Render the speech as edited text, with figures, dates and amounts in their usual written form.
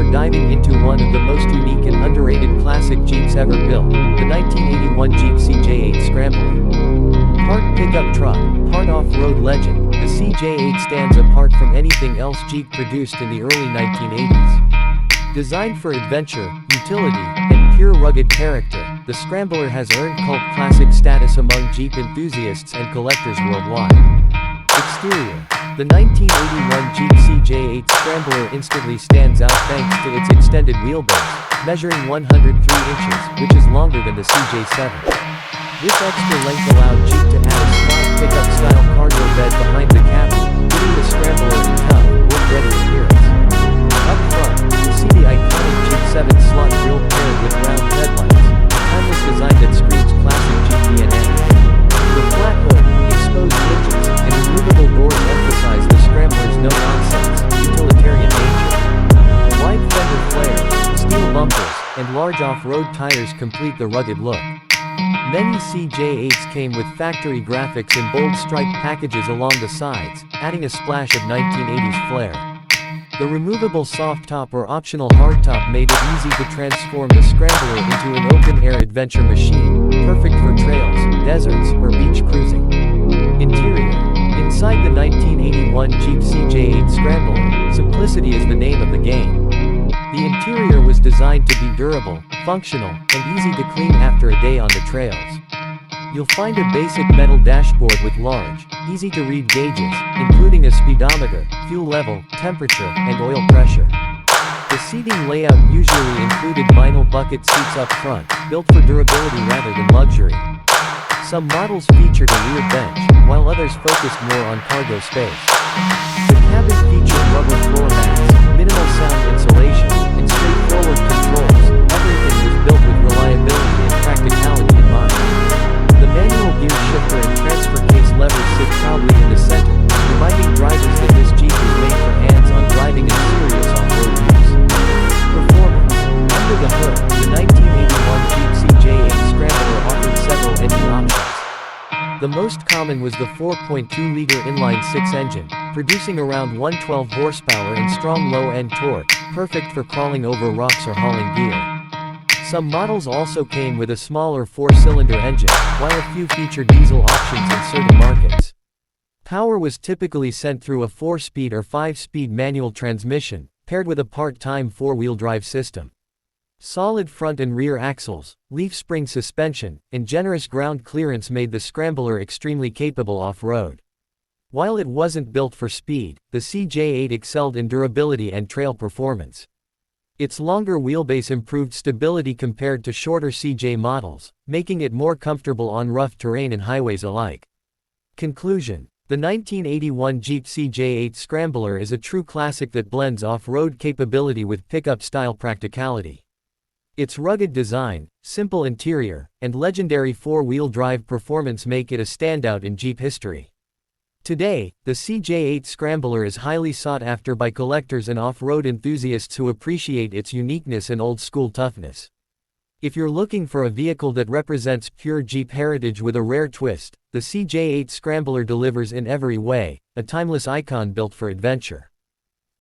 we're diving into one of the most unique and underrated classic Jeeps ever built, the 1981 Jeep CJ-8 Scrambler. Part pickup truck, part off-road legend, the CJ-8 stands apart from anything else Jeep produced in the early 1980s. Designed for adventure, utility, and pure rugged character, the Scrambler has earned cult classic status among Jeep enthusiasts and collectors worldwide. Exterior. The 1981 Jeep CJ-8 Scrambler instantly stands out thanks to its extended wheelbase, measuring 103 inches, which is longer than the CJ-7. This extra length allowed Jeep to add a small pickup-style cargo bed behind the cabin, giving the Scrambler a tough, work-ready appearance. Up front, you see the iconic Jeep 7-slot grille paired with round headlights, a timeless design that screams classic Jeep DNA. The flat hood, exposed hinges, and removable doors emphasize the Scrambler's no-nonsense, utilitarian nature. Wide fender flares, steel bumpers, and large off-road tires complete the rugged look. Many CJ-8s came with factory graphics in bold striped packages along the sides, adding a splash of 1980s flair. The removable soft top or optional hardtop made it easy to transform the Scrambler into an open-air adventure machine, perfect for trails, deserts, or beach cruising. Interior. Inside the 1981 Jeep CJ-8 Scrambler, simplicity is the name of the game. The interior was designed to be durable, functional, and easy to clean after a day on the trails. You'll find a basic metal dashboard with large, easy-to-read gauges, including a speedometer, fuel level, temperature, and oil pressure. The seating layout usually included vinyl bucket seats up front, built for durability rather than luxury. Some models featured a rear bench, while others focused more on cargo space. The cabin featured rubber floor mats, minimal sound insulation, and straightforward controls. Everything was built with reliability and practicality in mind. The manual gear shifter and transfer case levers sit proudly in the center, reminding drivers that this Jeep was made for hands-on driving and serious off-road use. Performance. Under the hood, the 1981 Jeep CJ-8 Scrambler offered several engine options. The most common was the 4.2-liter inline-six engine, producing around 112 horsepower and strong low-end torque, perfect for crawling over rocks or hauling gear. Some models also came with a smaller 4-cylinder engine, while a few featured diesel options in certain markets. Power was typically sent through a 4-speed or 5-speed manual transmission, paired with a part-time 4-wheel drive system. Solid front and rear axles, leaf spring suspension, and generous ground clearance made the Scrambler extremely capable off-road. While it wasn't built for speed, the CJ-8 excelled in durability and trail performance. Its longer wheelbase improved stability compared to shorter CJ models, making it more comfortable on rough terrain and highways alike. Conclusion. The 1981 Jeep CJ-8 Scrambler is a true classic that blends off-road capability with pickup-style practicality. Its rugged design, simple interior, and legendary 4-wheel drive performance make it a standout in Jeep history. Today, the CJ-8 Scrambler is highly sought after by collectors and off-road enthusiasts who appreciate its uniqueness and old-school toughness. If you're looking for a vehicle that represents pure Jeep heritage with a rare twist, the CJ-8 Scrambler delivers in every way, a timeless icon built for adventure.